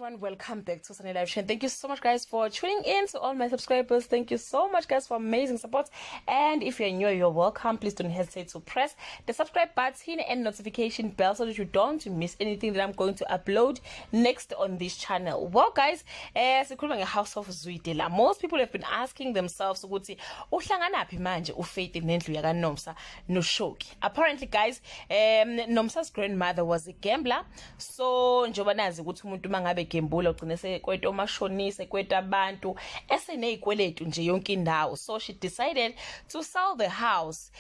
everyone, welcome back to Sunny Live Show. Thank you so much guys for tuning in. To all my subscribers, thank you so much guys for amazing support. And if you're new, you're welcome. Please don't hesitate to press the subscribe button and notification bell so that you don't miss anything that I'm going to upload next on this channel. Well guys, as a house of Zwide, most people have been asking themselves ukuthi uhlanganaphi manje uFaith nendlu yaka Nomsa no Shoki. Apparently guys, Nomsa's grandmother was a gambler, so njoba nazi ukuthi umuntu mangabe gembula ugcine sekweta omashonisa ekweta abantu eseneyikweletu nje yonke indawo. So she decided to sell the house,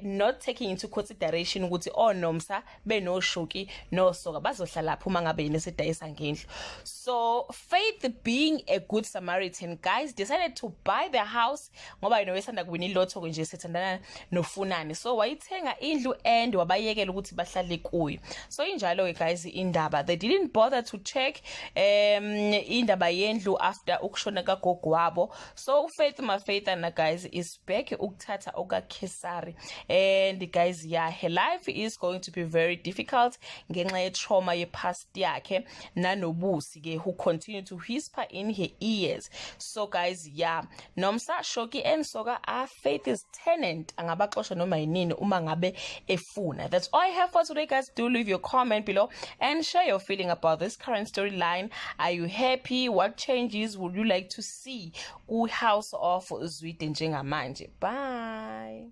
not taking into consideration ukuthi Nomsa beno Shoki no Soka bazohlala lapho mangabe yena sedayisa ngendlu. So Faith, being a good Samaritan guys, decided to buy the house ngoba yena wesanda kuwina ilotho nje sethandana nofunani, so wayithenga indlu and wabayekela ukuthi bahlale kuyo. So injalo ke guys indaba, they didn't bother to check indaba yendlu after ukushona kagogo wabo. So Faith Mafeithana guys is back ukuthatha okaKhesari, and guys yeah, her life is going to be very difficult ngenxa ye trauma ye past yakhe nanobusi ke who continue to whisper in her ears. So guys yeah, Nomsa, Shoki and Soka are Faith's tenant, angabaxosha noma yinini uma ngabe efuna. That's all I have for today guys. Do leave your comment below and share your feeling about this current storyline. Are you happy? What changes would you like to see ku house of Zwide njengamanje? Bye.